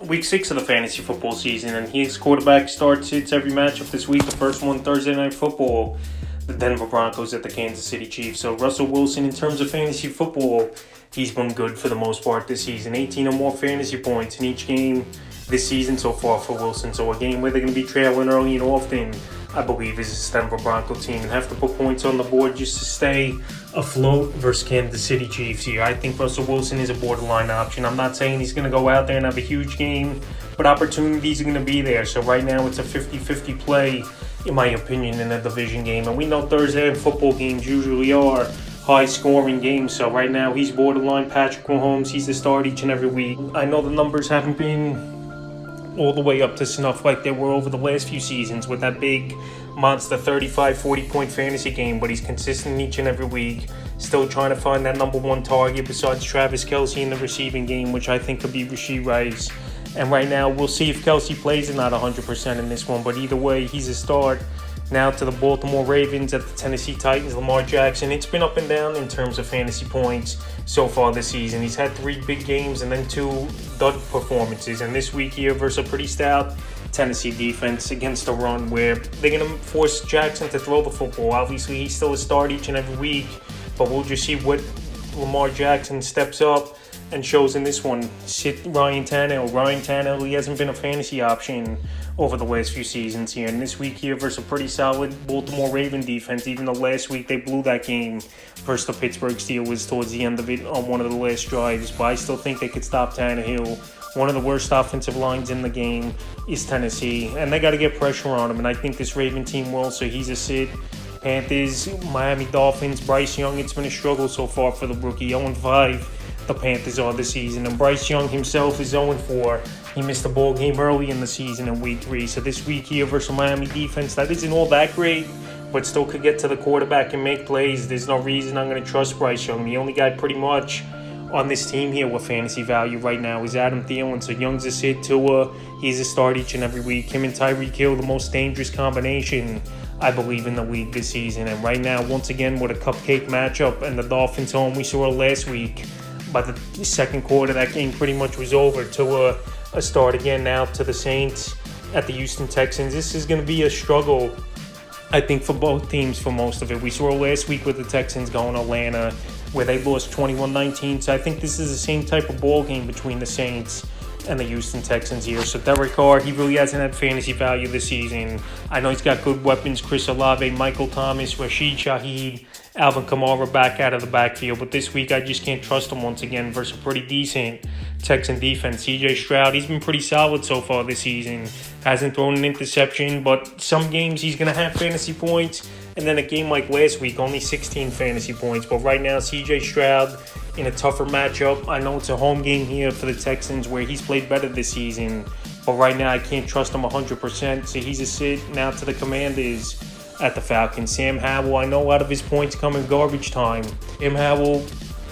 Week 6 of the fantasy football season, and his quarterback sits every matchup this week. The first one, Thursday Night Football, the Denver Broncos at the Kansas City Chiefs. So Russell Wilson, in terms of fantasy football, he's been good for the most part this season. 18 or more fantasy points in each game this season so far for Wilson. So a game where they're going to be trailing early and often, I believe, is this Denver Bronco team, and have to put points on the board just to stay afloat versus Kansas City Chiefs here. I think Russell Wilson is a borderline option. I'm not saying he's going to go out there and have a huge game, but opportunities are going to be there. So right now it's a 50-50 play, in my opinion, in a division game. And we know Thursday football games usually are high-scoring games. So right now he's borderline Patrick Mahomes. He's the start each and every week. I know the numbers haven't been all the way up to snuff like they were over the last few seasons with that big monster 35-40 point fantasy game, but he's consistent each and every week, still trying to find that number one target besides Travis Kelce in the receiving game, which I think could be Rashee Rice. And right now we'll see if Kelce plays or not 100% in this one, but either way he's a start. Now to the Baltimore Ravens at the Tennessee Titans, Lamar Jackson. It's been up and down in terms of fantasy points so far this season. He's had 3 big games and then 2 dud performances. And this week here versus a pretty stout Tennessee defense against the run, where they're going to force Jackson to throw the football. Obviously, he's still a start each and every week, but we'll just see what Lamar Jackson steps up and shows in this one. Sit Ryan Tannehill, he hasn't been a fantasy option over the last few seasons here. And this week here versus a pretty solid Baltimore Raven defense, even though last week they blew that game versus the Pittsburgh Steelers towards the end of it on one of the last drives. But I still think they could stop Tannehill. One of the worst offensive lines in the game is Tennessee, and they got to get pressure on him. And I think this Raven team will, so he's a sit. Panthers, Miami Dolphins, Bryce Young, it's been a struggle so far for the rookie. 0-5 the Panthers are this season, and Bryce Young himself is 0-4. He missed the ball game early in the season in week 3. So this week here versus Miami defense, that isn't all that great, but still could get to the quarterback and make plays. There's no reason I'm going to trust Bryce Young. The only guy pretty much on this team here with fantasy value right now is Adam Thielen. So Young's a sit, Tua, he's a start each and every week. Him and Tyreek Hill, the most dangerous combination, I believe, in the league this season. And right now, once again, with a cupcake matchup and the Dolphins home, we saw it last week. By the second quarter, that game pretty much was over. To a start again now to the Saints at the Houston Texans. This is going to be a struggle, I think, for both teams for most of it. We saw last week with the Texans going to Atlanta, where they lost 21-19. So I think this is the same type of ball game between the Saints and the Houston Texans here. So Derek Carr, he really hasn't had fantasy value this season. I know he's got good weapons, Chris Olave, Michael Thomas, Rashid Shaheed, Alvin Kamara back out of the backfield. But this week I just can't trust him once again versus a pretty decent Texan defense. CJ Stroud, he's been pretty solid so far this season. Hasn't thrown an interception, but some games he's going to have fantasy points. And then a game like last week, only 16 fantasy points. But right now, CJ Stroud in a tougher matchup. I know it's a home game here for the Texans where he's played better this season. But right now, I can't trust him 100%. So he's a sit. Now to the Commanders at the Falcons. Sam Howell, I know a lot of his points come in garbage time. Sam Howell,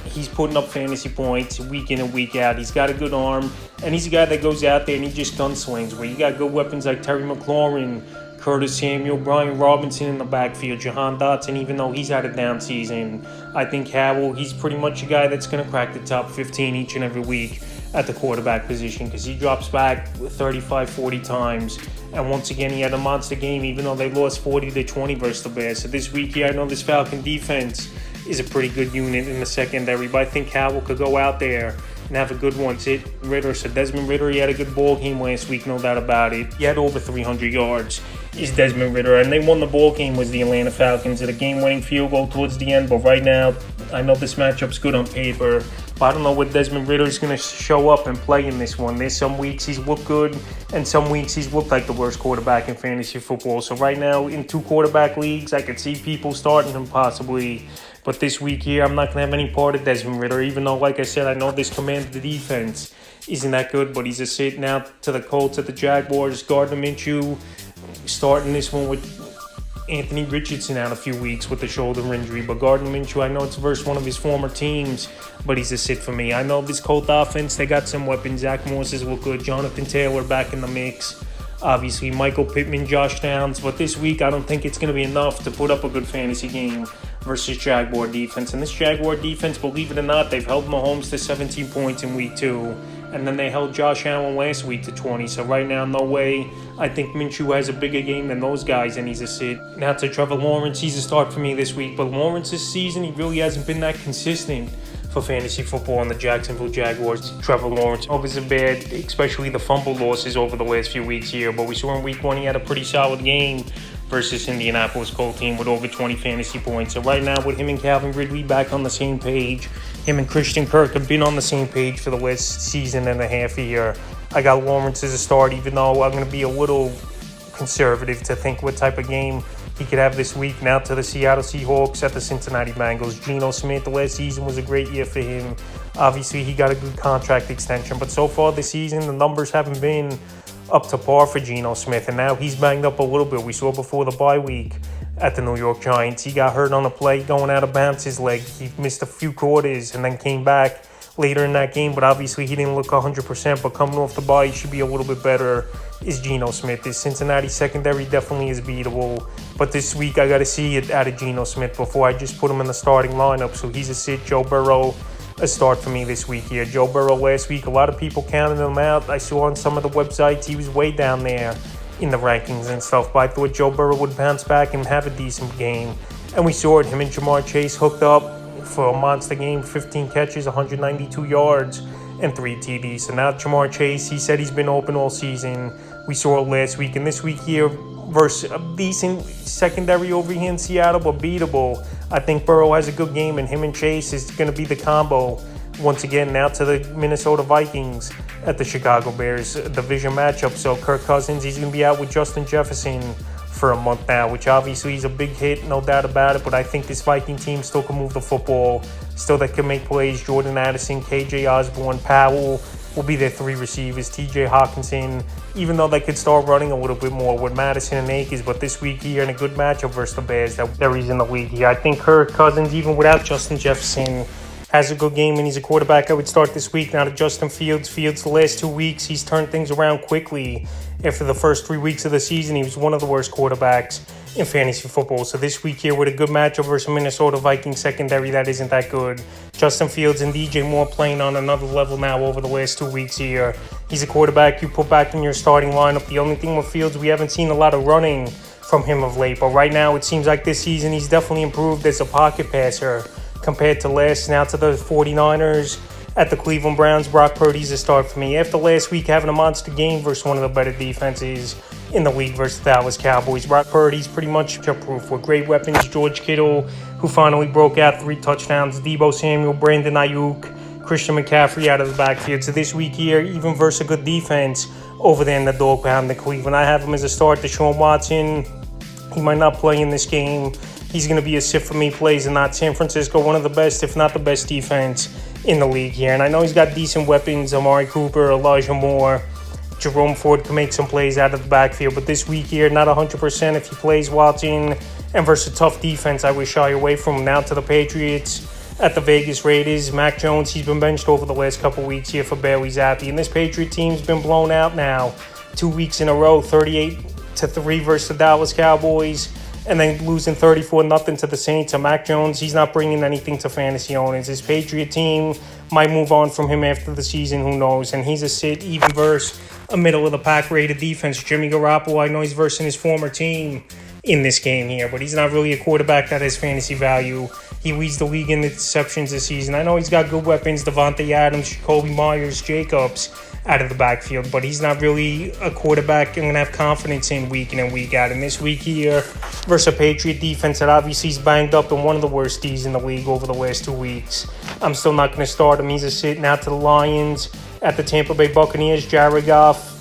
he's putting up fantasy points week in and week out. He's got a good arm, and he's a guy that goes out there and he just gunslings, where you got good weapons like Terry McLaurin, Curtis Samuel, Brian Robinson in the backfield, Jahan Dotson, even though he's had a down season. I think Howell, he's pretty much a guy that's going to crack the top 15 each and every week at the quarterback position, because he drops back 35-40 times. And once again, he had a monster game, even though they lost 40-20 versus the Bears. So this week here, I know this Falcon defense is a pretty good unit in the secondary, but I think Howell could go out there and have a good one. Sit Ritter. So Desmond Ritter, he had a good ball game last week, no doubt about it. He had over 300 yards, is Desmond Ritter. And they won the ball game was the Atlanta Falcons at a game-winning field goal towards the end. But right now, I know this matchup's good on paper, but I don't know what Desmond Ritter is going to show up and play in this one. There's some weeks he's looked good, and some weeks he's looked like the worst quarterback in fantasy football. So right now, in 2 quarterback leagues, I could see people starting him possibly. But this week here, I'm not going to have any part of Desmond Ritter, even though, like I said, I know this Commander defense isn't that good, but he's a sit. Now to the Colts at the Jaguars. Gardner Minshew starting this one with Anthony Richardson out a few weeks with the shoulder injury. But Gardner Minshew, I know it's versus one of his former teams, but he's a sit for me. I know this Colt offense, they got some weapons. Zach Moss look good. Jonathan Taylor back in the mix. Obviously, Michael Pittman, Josh Downs. But this week, I don't think it's going to be enough to put up a good fantasy game versus Jaguar defense. And this Jaguar defense, believe it or not, they've held Mahomes to 17 points in week 2. and then they held Josh Allen last week to 20. So right now, no way. I think Minshew has a bigger game than those guys, and he's a sit. Now to Trevor Lawrence, he's a start for me this week. But Lawrence this season, he really hasn't been that consistent for fantasy football on the Jacksonville Jaguars. Trevor Lawrence always a bad, especially the fumble losses over the last few weeks here. But we saw in week 1 he had a pretty solid game versus Indianapolis Colts team with over 20 fantasy points. So right now with him and Calvin Ridley back on the same page, him and Christian Kirk have been on the same page for the last season and a half here. I got Lawrence as a start, even though I'm going to be a little conservative to think what type of game he could have this week. Now to the Seattle Seahawks at the Cincinnati Bengals. Geno Smith, the last season was a great year for him. Obviously, he got a good contract extension, but so far this season, the numbers haven't been up to par for Geno Smith, and now he's banged up a little bit. We saw before the bye week at the New York Giants, he got hurt on a play going out of bounds his leg. He missed a few quarters and then came back later in that game, but obviously he didn't look 100%, but coming off the bye, he should be a little bit better is Geno Smith. This Cincinnati secondary definitely is beatable, but this week I got to see it out of Geno Smith before I just put him in the starting lineup, so he's a sit. Joe Burrow, a start for me this week here. Joe Burrow last week, a lot of people counted him out. I saw on some of the websites he was way down there in the rankings and stuff, but I thought Joe Burrow would bounce back and have a decent game, and we saw it. Him and Jamar Chase hooked up for a monster game, 15 catches, 192 yards, and 3 TDs. So now Jamar Chase, he said he's been open all season. We saw it last week, and this week here versus a decent secondary over here in Seattle, but beatable. I think Burrow has a good game, and him and Chase is going to be the combo. Once again, now to the Minnesota Vikings at the Chicago Bears division matchup. So Kirk Cousins, he's going to be out with Justin Jefferson for a month now, which obviously is a big hit, no doubt about it. But I think this Viking team still can move the football, still that can make plays. Jordan Addison, KJ Osborne, Powell will be their 3 receivers. TJ Hawkinson, even though they could start running a little bit more with Madison and Akers, but this week here in a good matchup versus the Bears, that he's in the league here. I think Kirk Cousins, even without Justin Jefferson, has a good game, and he's a quarterback I would start this week. Now to Justin Fields. Fields, the last 2 weeks, he's turned things around quickly. After the first 3 weeks of the season, he was one of the worst quarterbacks in fantasy football. So this week here with a good matchup versus Minnesota Vikings secondary that isn't that good. Justin Fields and DJ Moore playing on another level now over the last 2 weeks here. He's a quarterback you put back in your starting lineup. The only thing with Fields, we haven't seen a lot of running from him of late, but right now it seems like this season he's definitely improved as a pocket passer compared to last. Now to the 49ers at the Cleveland Browns. Brock Purdy's a start for me. After last week having a monster game versus one of the better defenses in the league versus the Dallas Cowboys, Brock Purdy's pretty much proof with great weapons. George Kittle, who finally broke out 3 touchdowns. Deebo Samuel, Brandon Ayuk, Christian McCaffrey out of the backfield. So this week here, even versus a good defense over there in the dog pound in Cleveland, I have him as a start. Deshaun Watson, he might not play in this game. He's going to be a sit for me. Plays in not San Francisco, one of the best, if not the best defense in the league here. And I know he's got decent weapons. Amari Cooper, Elijah Moore, Jerome Ford can make some plays out of the backfield. But this week here, not 100% if he plays Watson. And versus a tough defense, I would shy away from him. Now to the Patriots at the Vegas Raiders. Mac Jones, he's been benched over the last couple weeks here for Bailey Zappi. And this Patriot team's been blown out now 2 weeks in a row, 38-3 versus the Dallas Cowboys, and then losing 34-0 to the Saints. So Mac Jones, he's not bringing anything to fantasy owners. His Patriot team might move on from him after the season, who knows. And he's a sit even versus a middle-of-the-pack rated defense. Jimmy Garoppolo, I know he's versing his former team in this game here, but he's not really a quarterback that has fantasy value. He leads the league in interceptions this season. I know he's got good weapons, Devontae Adams, Jacoby Myers, Jacobs out of the backfield, but he's not really a quarterback I'm going to have confidence in week in and week out. And this week here versus a Patriot defense that obviously is banged up and one of the worst D's in the league over the last 2 weeks, I'm still not going to start him. He's a sit. Now to the Lions at the Tampa Bay Buccaneers. Jared Goff,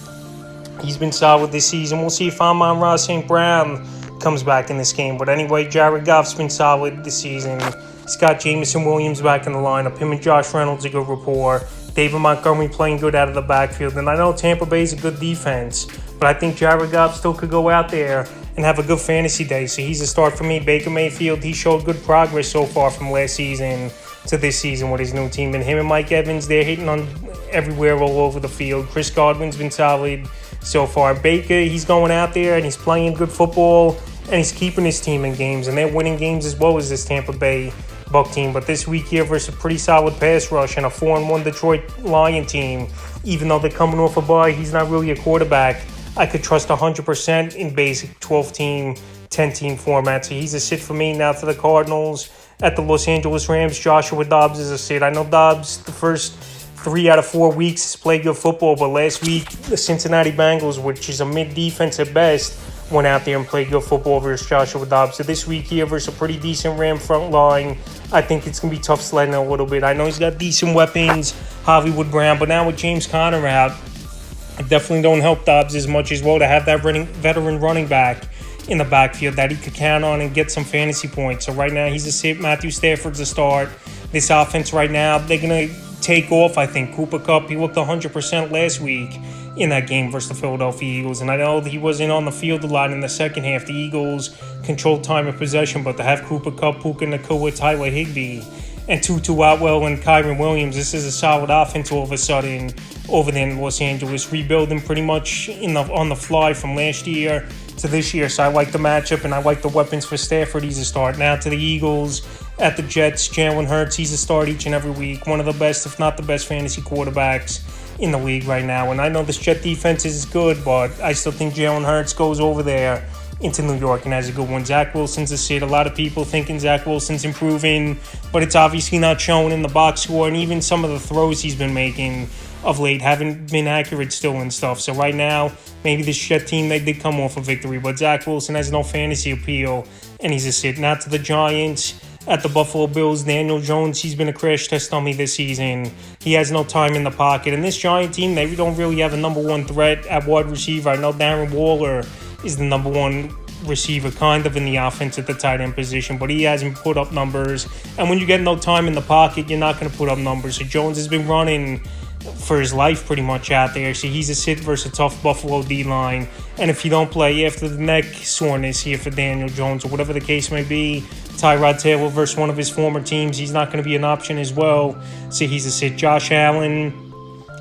he's been solid this season. We'll see if Amon-Ra St. Brown comes back in this game. But anyway, Jared Goff's been solid this season. He's got Jameson Williams back in the lineup. Him and Josh Reynolds a good rapport. David Montgomery playing good out of the backfield. And I know Tampa Bay's a good defense, but I think Jared Goff still could go out there and have a good fantasy day. So he's a start for me. Baker Mayfield, he showed good progress so far from last season to this season with his new team. And him and Mike Evans, they're hitting on everywhere all over the field. Chris Godwin's been solid so far. Baker, he's going out there and he's playing good football and he's keeping his team in games. And they're winning games as well as this Tampa Bay Buck team. But this week here versus a pretty solid pass rush and a 4-1 Detroit Lion team, even though they're coming off a bye, he's not really a quarterback I could trust 100% in basic 12-team, 10-team format. So he's a sit for me. Now to the Cardinals. At the Los Angeles Rams, Joshua Dobbs is a sit. I know Dobbs, the first 3 out of 4 weeks, has played good football, but last week, the Cincinnati Bengals, which is a mid-defense at best, went out there and played good football versus Joshua Dobbs. So this week here versus a pretty decent Ram front line, I think it's going to be tough sledding a little bit. I know he's got decent weapons, Hollywood Brown, but now with James Conner out, it definitely don't help Dobbs as much as well to have that veteran running back in the backfield that he could count on and get some fantasy points. So right now, he's a sit. Matthew Stafford's a start. This offense right now, they're going to take off, I think. Cooper Kupp, he looked 100% last week in that game versus the Philadelphia Eagles. And I know that he wasn't on the field a lot in the second half. The Eagles controlled time of possession, but to have Cooper Kupp, Puka Nacua, Tyler Higbee, and Tutu Atwell and Kyren Williams, this is a solid offense all of a sudden over there in Los Angeles, rebuilding pretty much on the fly from last year to this year. So I like the matchup, and I like the weapons for Stafford. He's a start. Now to the Eagles. At the Jets, Jalen Hurts, he's a start each and every week. One of the best, if not the best, fantasy quarterbacks in the league right now. And I know this Jet defense is good, but I still think Jalen Hurts goes over there into New York and has a good one. Zach Wilson's a sit. A lot of people thinking Zach Wilson's improving, but it's obviously not shown in the box score, and even some of the throws he's been making of late haven't been accurate still and stuff. So right now, maybe this Jet team, they did come off a victory, but Zach Wilson has no fantasy appeal, and he's a sit. Now to the Giants. At the Buffalo Bills, Daniel Jones, he's been a crash test dummy this season. He has no time in the pocket. And this Giant team, they don't really have a number one threat at wide receiver. I know Darren Waller is the number one receiver kind of in the offense at the tight end position, but he hasn't put up numbers. And when you get no time in the pocket, you're not going to put up numbers. So Jones has been running for his life pretty much out there. So he's a sit versus a tough Buffalo D-line. And if you don't play after the neck soreness here for Daniel Jones or whatever the case may be, Tyrod Taylor versus one of his former teams, he's not going to be an option as well. So he's a sit. Josh Allen,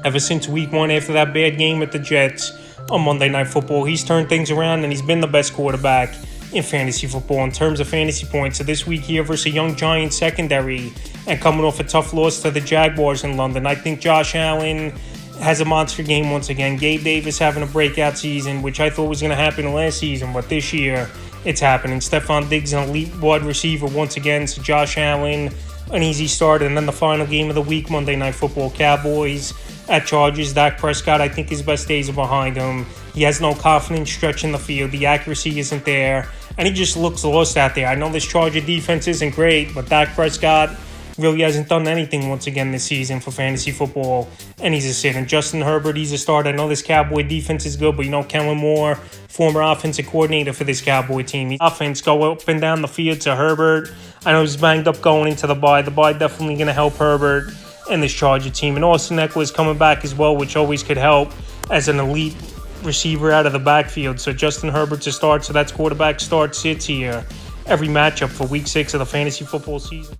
ever since week 1 after that bad game with the Jets on Monday Night Football, he's turned things around and he's been the best quarterback in fantasy football in terms of fantasy points. So this week here versus a young Giants secondary and coming off a tough loss to the Jaguars in London, I think Josh Allen has a monster game once again. Gabe Davis having a breakout season, which I thought was going to happen last season, but this year it's happening. Stephon Diggs, an elite wide receiver once again. So Josh Allen, an easy start. And then the final game of the week, Monday Night Football, Cowboys at Chargers. Dak Prescott, I think his best days are behind him. He has no confidence stretching the field. The accuracy isn't there. And he just looks lost out there. I know this Charger defense isn't great, but Dak Prescott really hasn't done anything once again this season for fantasy football, and he's a sit. And Justin Herbert, he's a start. I know this Cowboy defense is good, but Kellen Moore, former offensive coordinator for this Cowboy team. The offense go up and down the field to Herbert. I know he's banged up going into the bye. The bye definitely going to help Herbert and this Charger team. And Austin Eckler is coming back as well, which always could help as an elite receiver out of the backfield. So Justin Herbert's a start. So that's quarterback start sits here every matchup for week 6 of the fantasy football season.